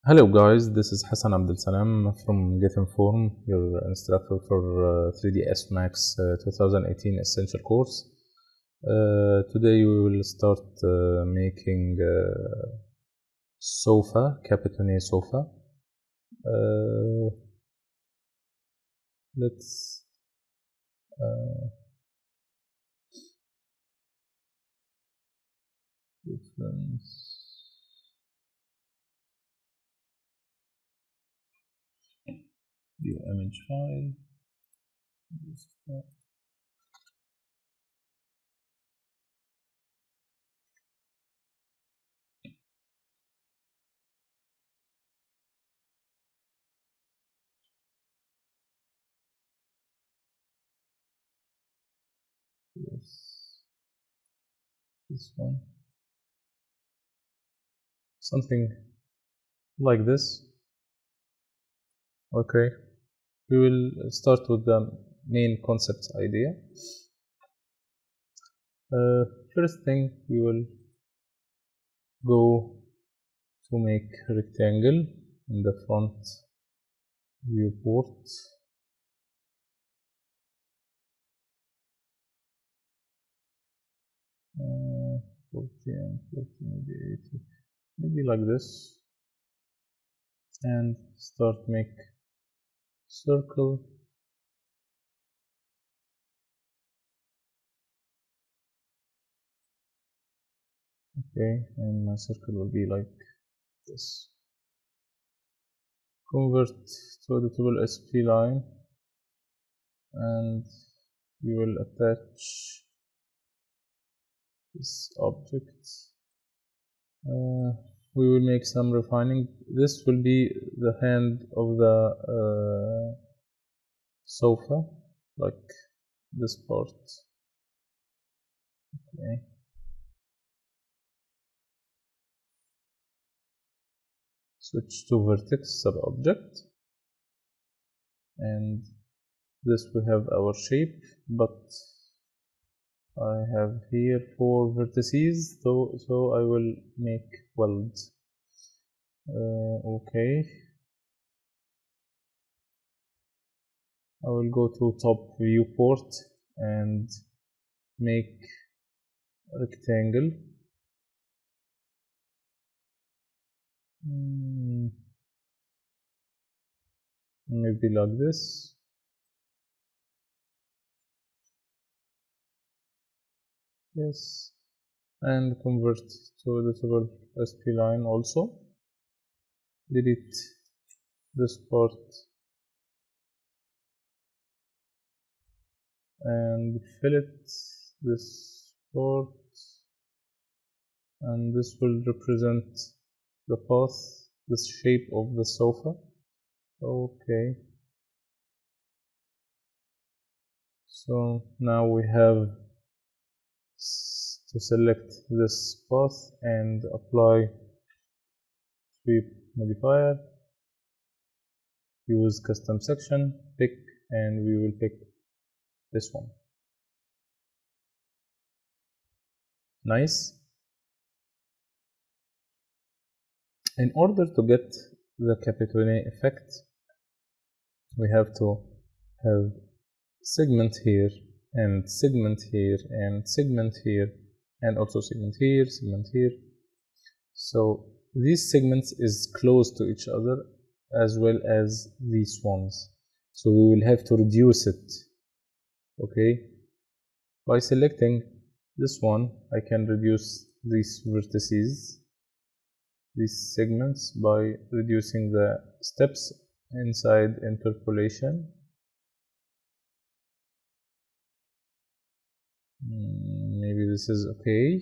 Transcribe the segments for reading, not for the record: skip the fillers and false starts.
Hello guys, this is Hassan Abdel Salam from GetInform, your instructor for 3ds Max 2018 Essential course. Today we will start making sofa, capitone sofa. Let's difference. View image file. Yes, this one. Something like this. Okay. We will start with the main concept idea. First thing, we will go to make rectangle in the front viewport. Uh, 40 and 40, maybe 80, maybe like this, and start make circle. Okay, and my circle will be like this. Convert to editable SP line, and we will attach this object. We will make some refining. This will be the hand of the sofa, like this part. Okay. Switch to vertex sub-object, and this we have our shape, but I have here 4 vertices, so I will make welds. Okay, I will go to top viewport and make rectangle. Maybe like this. Yes, and convert to editable SP line also. Delete this part and fillet this part, and this will represent the path, the shape of the sofa. Okay, so now we have to select this path and apply sweep modifier, use custom section, pick, and we will pick this one. Nice. In order to get the capitone effect, we have to have segment here, and segment here, and segment here, and also segment here, segment here. So these segments is close to each other as well as these ones. So we will have to reduce it. Okay. By selecting this one, I can reduce these vertices, these segments, by reducing the steps inside interpolation. Maybe this is okay,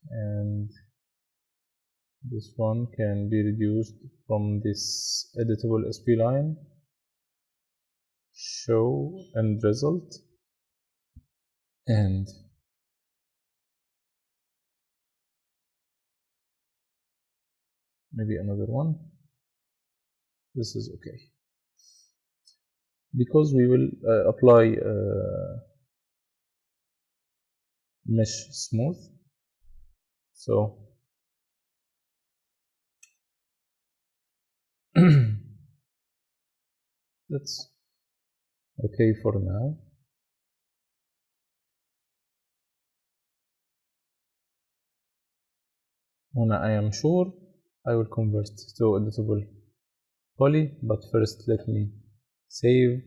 and this one can be reduced from this editable SP line, show end result, and maybe another one. This is okay, because we will apply mesh smooth. So That's okay for now. When I am sure, I will convert to editable poly, but first let me save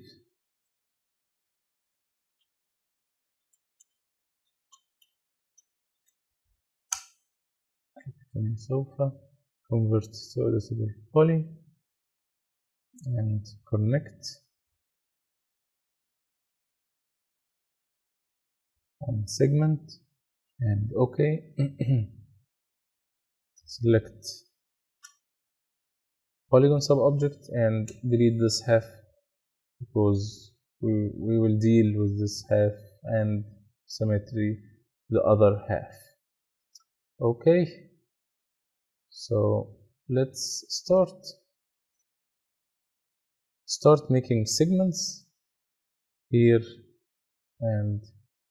sofa, convert to editable poly, and connect on segment, and OK. Select polygon subobject and delete this half because we will deal with this half and symmetry the other half. Okay, so let's start making segments here and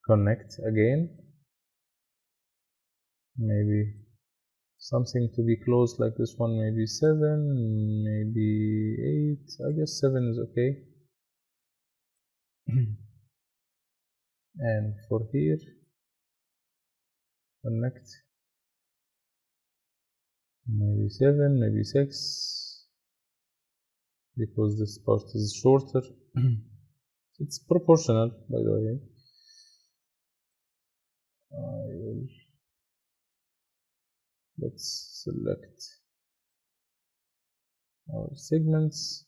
connect again. Maybe something to be close like this one, maybe 7, maybe 8. I guess 7 is okay. And for here, connect maybe 7, maybe 6, because this part is shorter. It's proportional, by the way. Let's select our segments.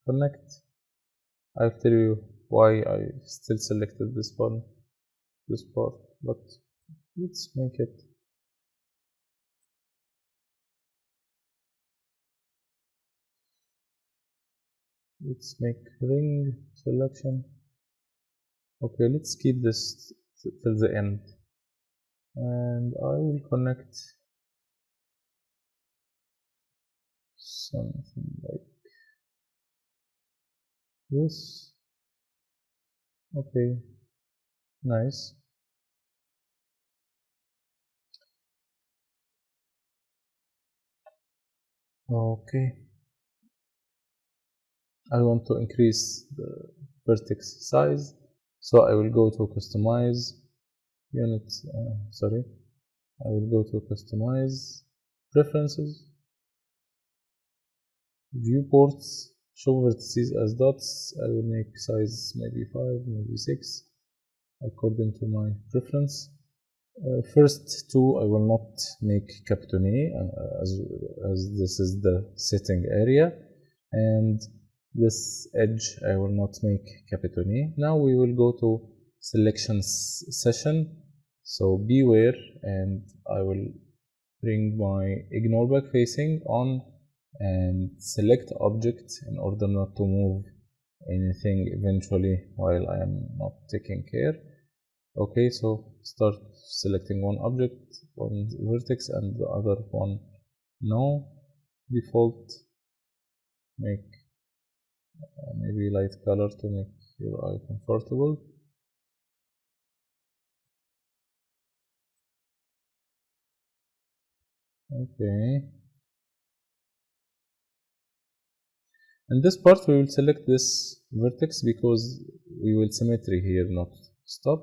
Connect. I'll tell you why I still selected this part, but let's make it. Let's make ring selection. Okay, let's keep this till the end. And I will connect something like this. Okay, nice. Okay, I want to increase the vertex size, so I will go to customize unit. I will go to customize preferences, viewports, show vertices as dots. I will make size maybe 5, maybe 6, according to my preference. First two I will not make capitone as this is the setting area, and this edge I will not make capitone. Now we will go to selection session, so beware, and I will bring my ignore back facing on and select object in order not to move anything eventually while I am not taking care. Okay, so start selecting one object, one vertex, and the other one no. Default, make maybe light color to make your eye comfortable. Okay. And this part we will select this vertex because we will symmetry here, not stop.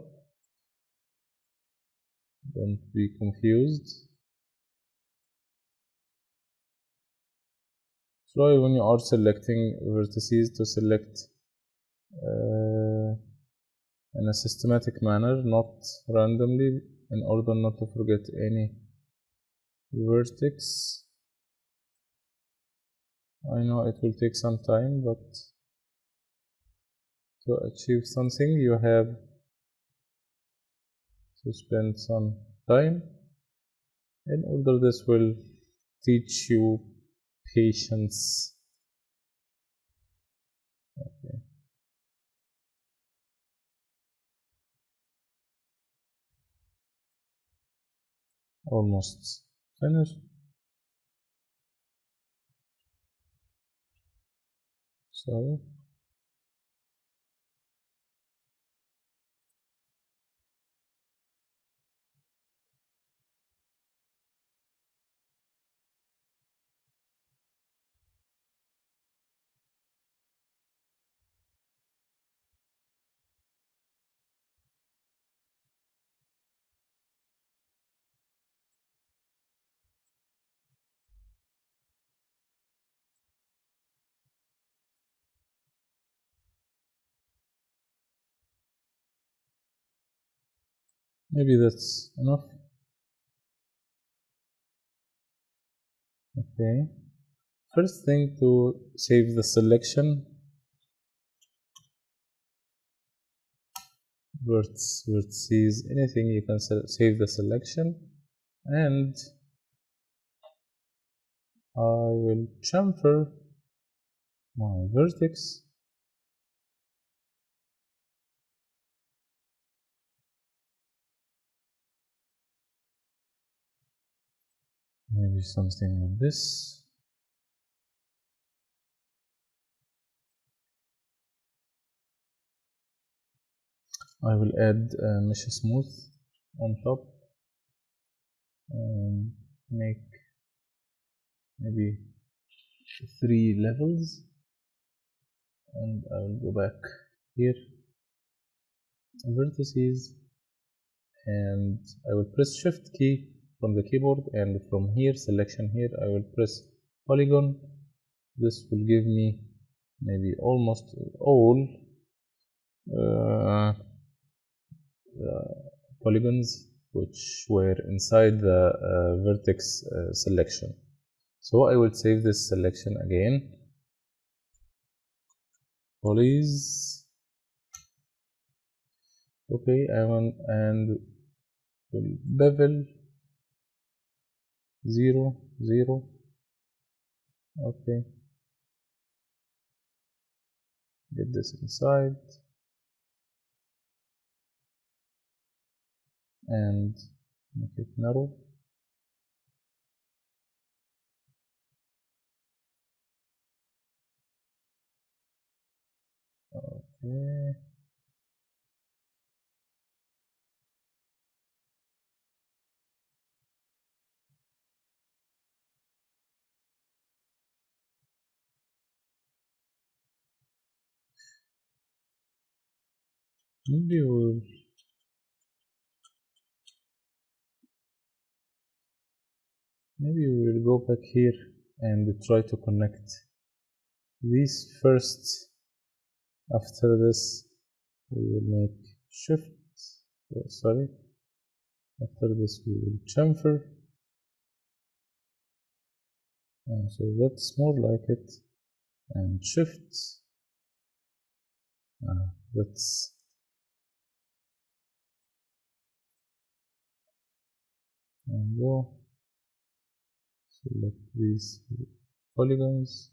Don't be confused. Try when you are selecting vertices to select in a systematic manner, not randomly, in order not to forget any vertex. I know it will take some time, but to achieve something you have to spend some time. In order, this will teach you patience. Okay. Almost finished. Sorry. Maybe that's enough. Okay. First thing, to save the selection, vertices, anything you can save the selection, and I will chamfer my vertex. Maybe something like this. I will add mesh smooth on top and make maybe 3 levels, and I will go back here, vertices, and I will press shift key from the keyboard, and from here, selection here, I will press polygon. This will give me maybe almost all uh, polygons which were inside the vertex selection. So I will save this selection again. Polys. Okay, I want, and bevel 0 0. Okay, get this inside and make it narrow. Okay. Maybe we will go back here and try to connect these first. After this, we will make shift. Sorry. After this, we will chamfer. And so that's more like it. And shift. That's and go. Select these polygons.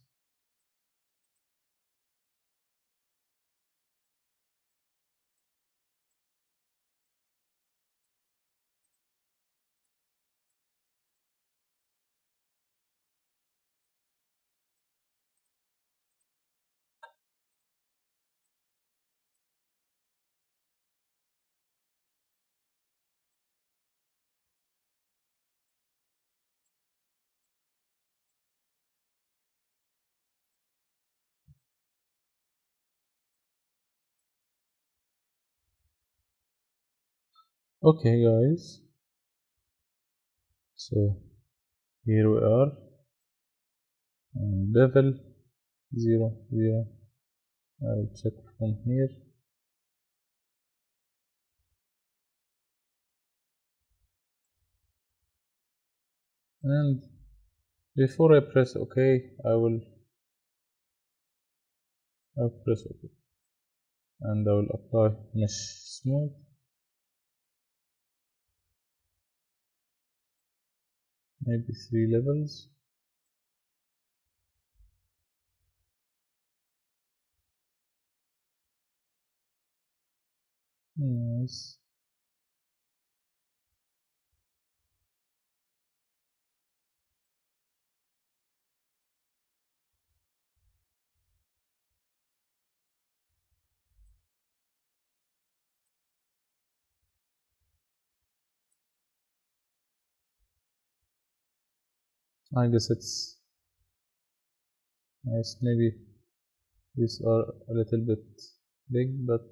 Okay, guys. So here we are. And bevel 0 0. I will check from here. And before I press OK, I'll press OK, and I will apply mesh smooth. Maybe 3 levels. Nice. I guess it's nice. Maybe these are a little bit big, but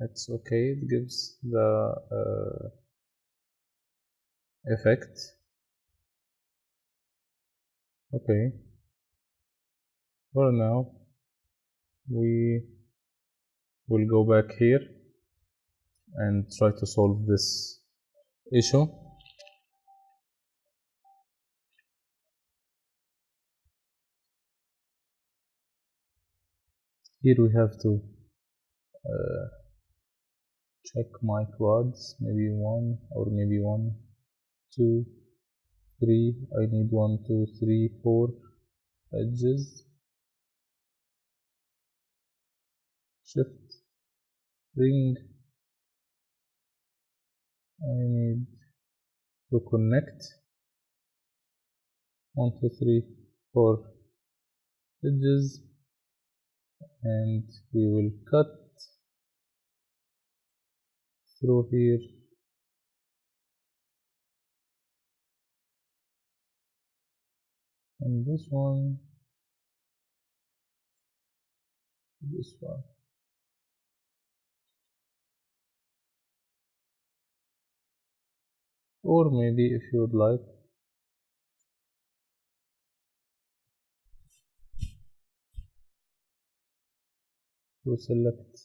it's okay. It gives the effect. Okay. For now, we will go back here and try to solve this issue. Here we have to check my quads, maybe 1 or maybe 1, 2, 3. I need 1, 2, 3, 4 edges. Shift, ring. I need to connect 1, 2, 3, 4 edges, and we will cut through here. And this one, this one. Or maybe if you would like to select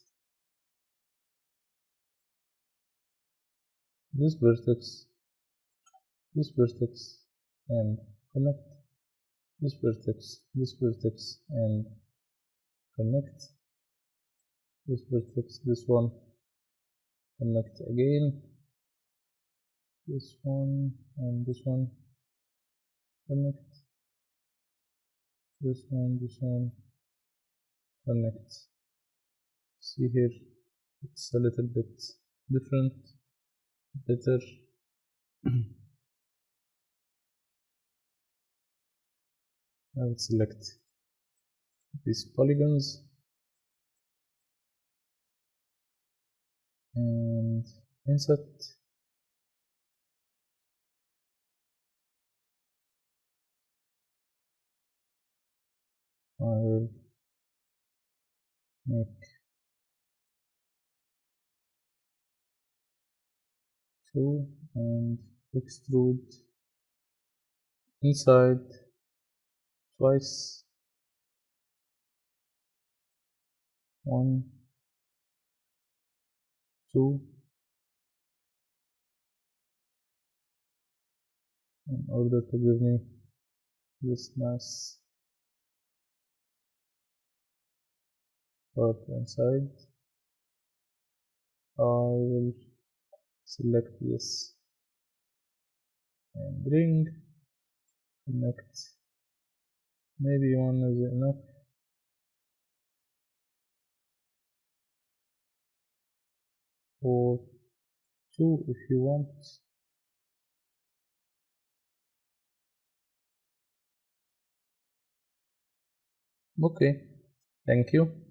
this vertex, and connect this vertex, and connect this vertex, this one, connect again, this one, and this one, connect this one, connect. See here, it's a little bit different, better. I will select these polygons and insert. I will make 2 and extrude inside twice, 1, 2, in order to give me this nice part inside. I will select this and bring, connect. Maybe 1 is enough, or 2 if you want. Okay, thank you.